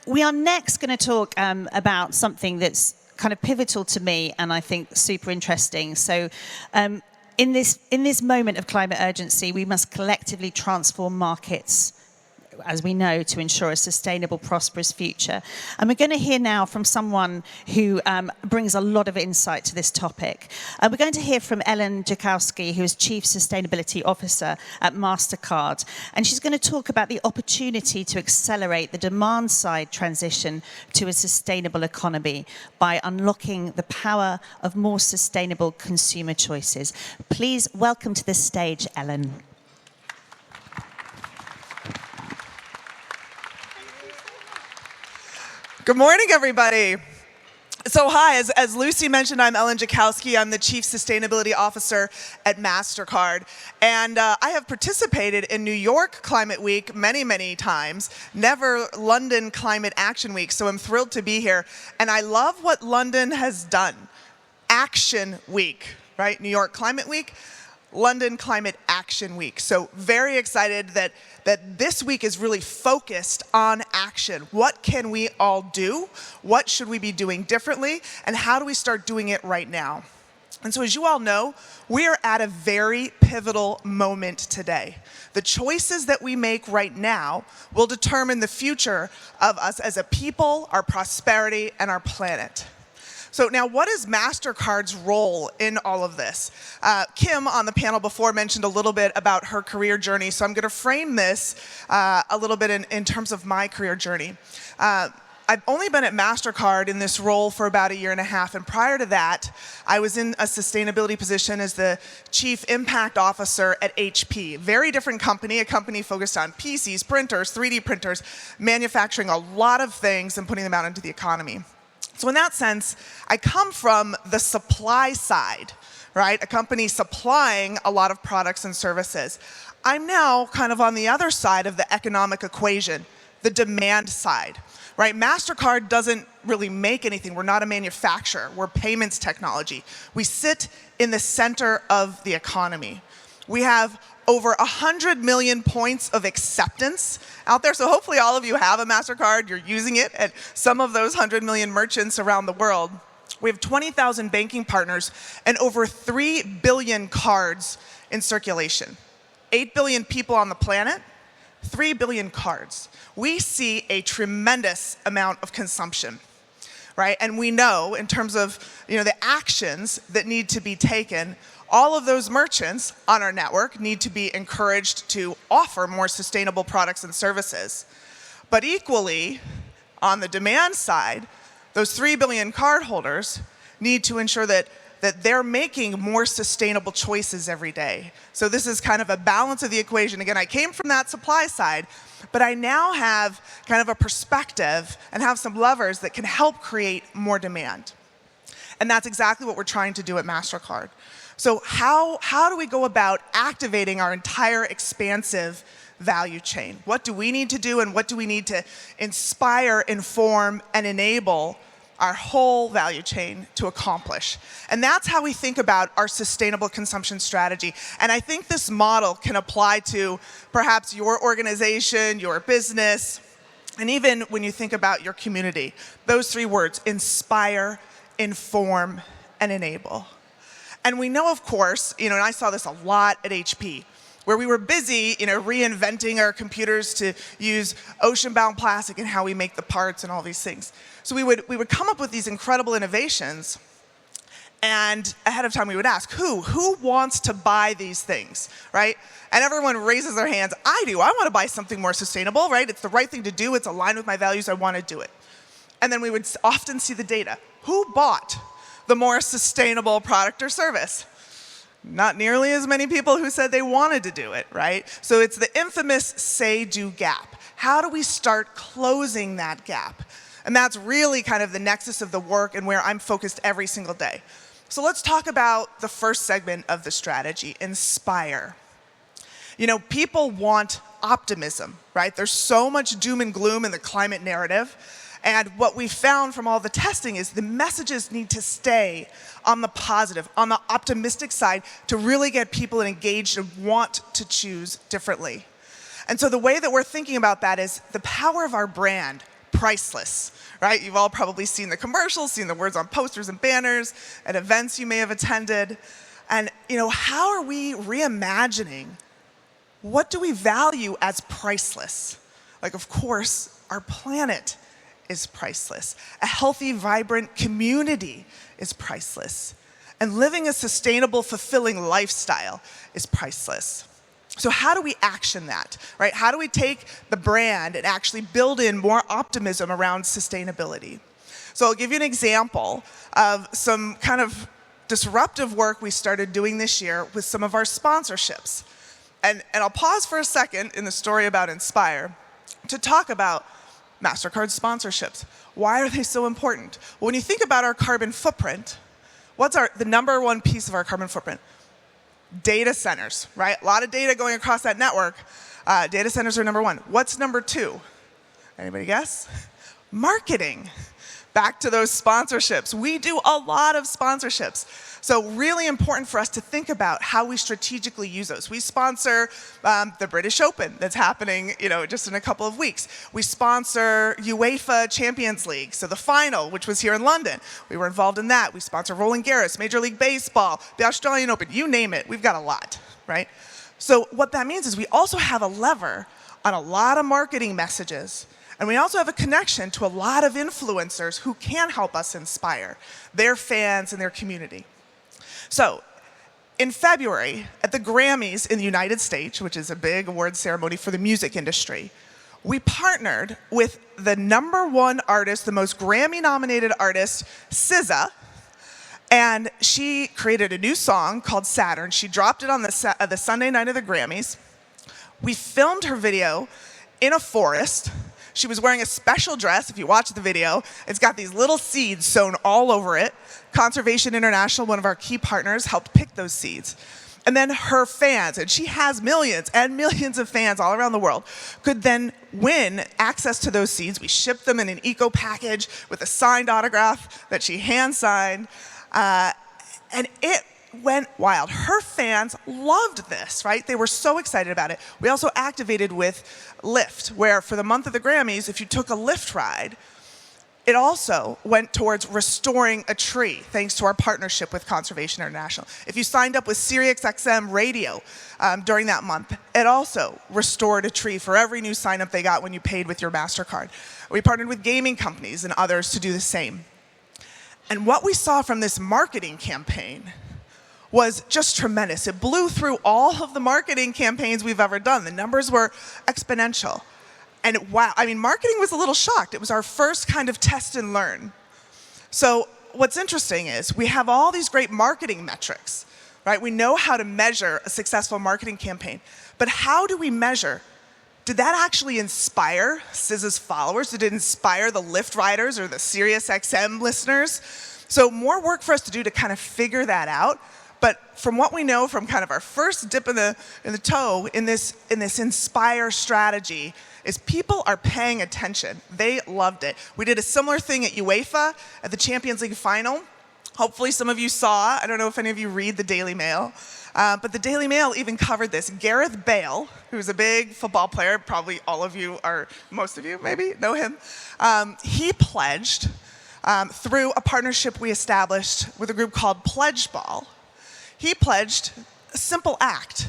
we are next going to talk about something that's kind of pivotal to me and I think super interesting. So in this moment of climate urgency, we must collectively transform markets, as we know, to ensure a sustainable, prosperous future. And we're going to hear now from someone who brings a lot of insight to this topic. We're going to hear from Ellen Jackowski, who is Chief Sustainability Officer at Mastercard. And she's going to talk about the opportunity to accelerate the demand-side transition to a sustainable economy by unlocking the power of more sustainable consumer choices. Please welcome to the stage, Ellen. Good morning, everybody. So hi, as Lucy mentioned, I'm Ellen Jackowski. I'm the Chief Sustainability Officer at Mastercard. And I have participated in New York Climate Week many, many times, never London Climate Action Week. So I'm thrilled to be here. And I love what London has done. Action Week, right? New York Climate Week, London Climate Action Week. So very excited that this week is really focused on action. What can we all do? What should we be doing differently? And how do we start doing it right now? And so as you all know, we are at a very pivotal moment today. The choices that we make right now will determine the future of us as a people, our prosperity, and our planet. So now, what is Mastercard's role in all of this? Kim on the panel before mentioned a little bit about her career journey, so I'm going to frame this a little bit in terms of my career journey. I've only been at Mastercard in this role for about 1.5 years, and prior to that, I was in a sustainability position as the Chief Impact Officer at HP. Very different company, a company focused on PCs, printers, 3D printers, manufacturing a lot of things and putting them out into the economy. So in that sense, I come from the supply side, right? A company supplying a lot of products and services. I'm now kind of on the other side of the economic equation, the demand side, right? Mastercard doesn't really make anything. We're not a manufacturer. We're payments technology. We sit in the center of the economy. We have over 100 million points of acceptance out there. So hopefully all of you have a MasterCard. You're using it at some of those 100 million merchants around the world. We have 20,000 banking partners and over 3 billion cards in circulation. 8 billion people on the planet, 3 billion cards. We see a tremendous amount of consumption, right? And we know in terms of the actions that need to be taken, all of those merchants on our network need to be encouraged to offer more sustainable products and services. But equally, on the demand side, those 3 billion cardholders need to ensure that they're making more sustainable choices every day. So this is kind of a balance of the equation. Again, I came from that supply side, but I now have kind of a perspective and have some levers that can help create more demand. And that's exactly what we're trying to do at Mastercard. So how do we go about activating our entire expansive value chain? What do we need to do, and what do we need to inspire, inform, and enable our whole value chain to accomplish? And that's how we think about our sustainable consumption strategy. And I think this model can apply to perhaps your organization, your business, and even when you think about your community. Those 3 words: inspire, inform, and enable. And we know, of course, and I saw this a lot at HP, where we were busy, reinventing our computers to use ocean-bound plastic and how we make the parts and all these things. So we would come up with these incredible innovations, and ahead of time we would ask, who wants to buy these things, right? And everyone raises their hands. I do. I want to buy something more sustainable, right? It's the right thing to do. It's aligned with my values. I want to do it. And then we would often see the data. Who bought the more sustainable product or service? Not nearly as many people who said they wanted to do it, right? So it's the infamous say-do gap. How do we start closing that gap? And that's really kind of the nexus of the work and where I'm focused every single day. So let's talk about the first segment of the strategy, inspire. People want optimism, right? There's so much doom and gloom in the climate narrative. And what we found from all the testing is the messages need to stay on the positive, on the optimistic side, to really get people engaged and want to choose differently. And so the way that we're thinking about that is the power of our brand, priceless, right? You've all probably seen the commercials, seen the words on posters and banners, at events you may have attended. And how are we reimagining what do we value as priceless? Like, of course, our planet is priceless. A healthy, vibrant community is priceless. And living a sustainable, fulfilling lifestyle is priceless. So how do we action that, right? How do we take the brand and actually build in more optimism around sustainability? So I'll give you an example of some kind of disruptive work we started doing this year with some of our sponsorships. And I'll pause for a second in the story about Inspire to talk about Mastercard sponsorships. Why are they so important? Well, when you think about our carbon footprint, what's the number one piece of our carbon footprint? Data centers, right? A lot of data going across that network. Data centers are number one. What's number two? Anybody guess? Marketing. Back to those sponsorships. We do a lot of sponsorships. So really important for us to think about how we strategically use those. We sponsor the British Open that's happening, just in a couple of weeks. We sponsor UEFA Champions League, so the final, which was here in London. We were involved in that. We sponsor Roland Garros, Major League Baseball, the Australian Open, you name it. We've got a lot, right? So what that means is we also have a lever on a lot of marketing messages. And we also have a connection to a lot of influencers who can help us inspire their fans and their community. So in February, at the Grammys in the United States, which is a big award ceremony for the music industry, we partnered with the #1 artist, the most Grammy-nominated artist, SZA, and she created a new song called Saturn. She dropped it on the Sunday night of the Grammys. We filmed her video in a forest. She was wearing a special dress. If you watch the video, it's got these little seeds sewn all over it. Conservation International, one of our key partners, helped pick those seeds. And then her fans, and she has millions and millions of fans all around the world, could then win access to those seeds. We shipped them in an eco package with a signed autograph that she hand-signed. And it went wild. Her fans loved this, right? They were so excited about it. We also activated with Lyft, where for the month of the Grammys, if you took a Lyft ride, it also went towards restoring a tree, thanks to our partnership with Conservation International. If you signed up with SiriusXM Radio during that month, it also restored a tree for every new sign-up they got when you paid with your Mastercard. We partnered with gaming companies and others to do the same. And what we saw from this marketing campaign was just tremendous. It blew through all of the marketing campaigns we've ever done. The numbers were exponential. And wow, marketing was a little shocked. It was our first kind of test and learn. So what's interesting is we have all these great marketing metrics, right? We know how to measure a successful marketing campaign. But how do we measure? Did that actually inspire SZA's followers? Did it inspire the Lyft riders or the SiriusXM listeners? So more work for us to do to kind of figure that out. But from what we know from kind of our first dip in the toe in this Inspire strategy is people are paying attention. They loved it. We did a similar thing at UEFA at the Champions League final. Hopefully some of you saw. I don't know if any of you read the Daily Mail. But the Daily Mail even covered this. Gareth Bale, who's a big football player, probably all of you or most of you maybe know him, he pledged through a partnership we established with a group called Pledge Ball. He pledged a simple act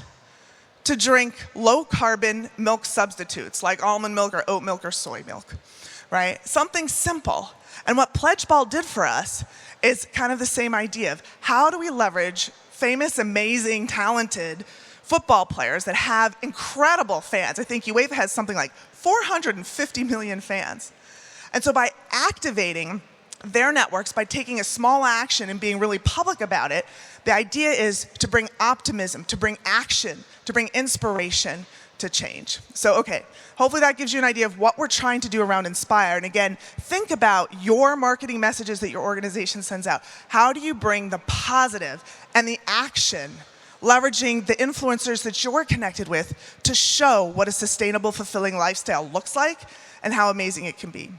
to drink low-carbon milk substitutes like almond milk or oat milk or soy milk, right? Something simple. And what Pledge Ball did for us is kind of the same idea of how do we leverage famous, amazing, talented football players that have incredible fans. I think UEFA has something like 450 million fans. And so by activating their networks, by taking a small action and being really public about it, the idea is to bring optimism, to bring action, to bring inspiration to change. So, okay, hopefully that gives you an idea of what we're trying to do around Inspire. And again, think about your marketing messages that your organization sends out. How do you bring the positive and the action, leveraging the influencers that you're connected with to show what a sustainable, fulfilling lifestyle looks like and how amazing it can be?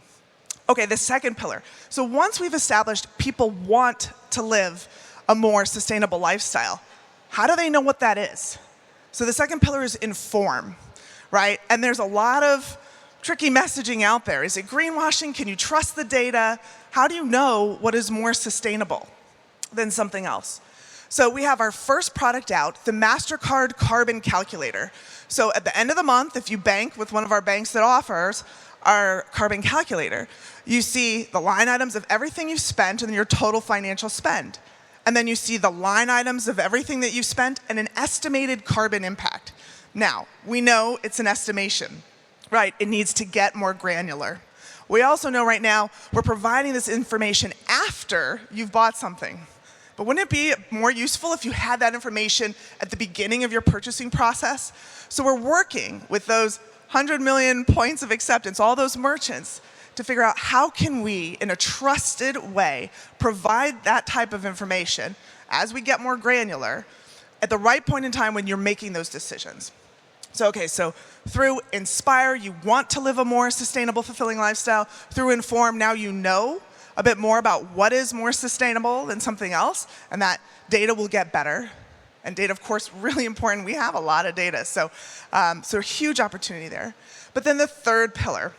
Okay, the second pillar. So once we've established people want to live a more sustainable lifestyle, how do they know what that is? So the second pillar is inform, right? And there's a lot of tricky messaging out there. Is it greenwashing? Can you trust the data? How do you know what is more sustainable than something else? So we have our first product out, the Mastercard Carbon Calculator. So at the end of the month, if you bank with one of our banks that offers our carbon calculator, you see the line items of everything you've spent and your total financial spend. And then you see the line items of everything that you've spent and an estimated carbon impact. Now, we know it's an estimation, right? It needs to get more granular. We also know right now we're providing this information after you've bought something. But wouldn't it be more useful if you had that information at the beginning of your purchasing process? So we're working with those 100 million points of acceptance, all those merchants, to figure out how can we, in a trusted way, provide that type of information as we get more granular at the right point in time when you're making those decisions. So through Inspire, you want to live a more sustainable, fulfilling lifestyle. Through Inform, now you know a bit more about what is more sustainable than something else, and that data will get better. And data, of course, really important. We have a lot of data, so a huge opportunity there. But then the third pillar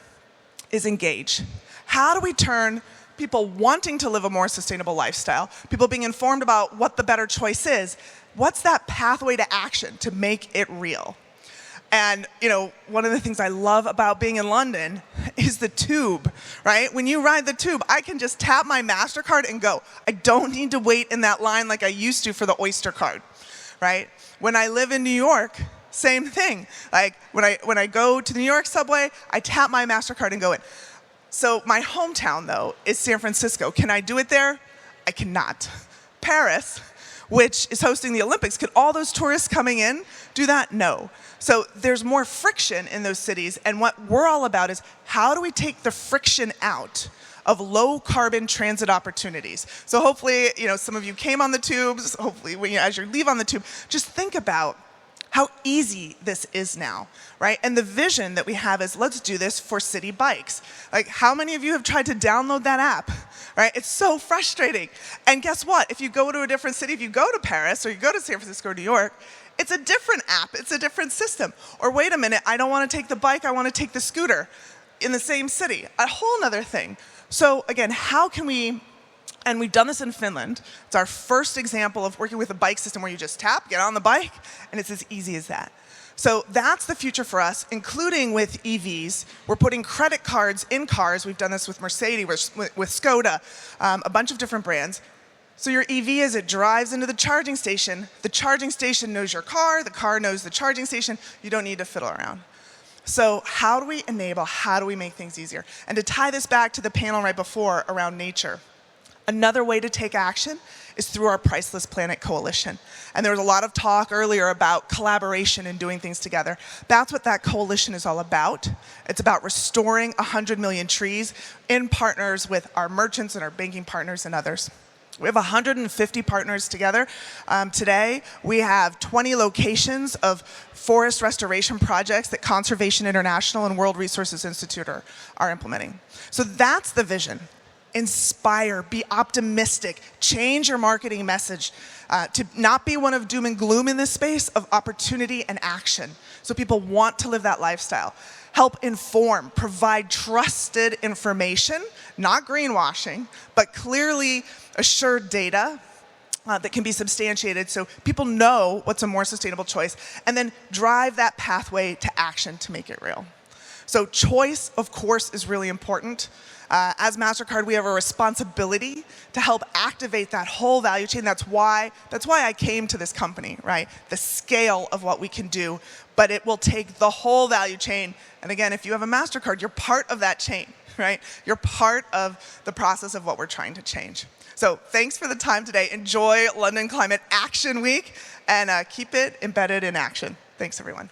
is engage. How do we turn people wanting to live a more sustainable lifestyle, people being informed about what the better choice is, what's that pathway to action to make it real? And one of the things I love about being in London is the tube, right? When you ride the tube, I can just tap my Mastercard and go. I don't need to wait in that line like I used to for the Oyster card, right? When I live in New York, same thing. Like when I go to the New York subway, I tap my Mastercard and go in. So my hometown, though, is San Francisco. Can I do it there? I cannot. Paris, which is hosting the Olympics, could all those tourists coming in do that? No. So there's more friction in those cities, and what we're all about is how do we take the friction out of low carbon transit opportunities. So hopefully, some of you came on the tubes, hopefully as you leave on the tube, just think about how easy this is now, right? And the vision that we have is let's do this for city bikes. Like how many of you have tried to download that app, right? It's so frustrating. And guess what? If you go to a different city, if you go to Paris or you go to San Francisco or New York, it's a different app, it's a different system. Or wait a minute, I don't want to take the bike, I want to take the scooter in the same city. A whole nother thing. So again, how can we, and we've done this in Finland, it's our first example of working with a bike system where you just tap, get on the bike, and it's as easy as that. So that's the future for us, including with EVs. We're putting credit cards in cars. We've done this with Mercedes, with Skoda, a bunch of different brands. So your EV, as it drives into the charging station knows your car, the car knows the charging station. You don't need to fiddle around. So how do we enable, how do we make things easier? And to tie this back to the panel right before around nature, another way to take action is through our Priceless Planet Coalition. And there was a lot of talk earlier about collaboration and doing things together. That's what that coalition is all about. It's about restoring 100 million trees in partners with our merchants and our banking partners and others. We have 150 partners together. Today, we have 20 locations of forest restoration projects that Conservation International and World Resources Institute are implementing. So that's the vision. Inspire, be optimistic, change your marketing message to not be one of doom and gloom in this space, of opportunity and action. So people want to live that lifestyle. Help inform, provide trusted information, not greenwashing, but clearly assured data that can be substantiated so people know what's a more sustainable choice, and then drive that pathway to action to make it real. So choice, of course, is really important. As MasterCard, we have a responsibility to help activate that whole value chain. That's why I came to this company, right? The scale of what we can do, but it will take the whole value chain. And again, if you have a MasterCard, you're part of that chain, right? You're part of the process of what we're trying to change. So thanks for the time today. Enjoy London Climate Action Week, and keep it embedded in action. Thanks, everyone.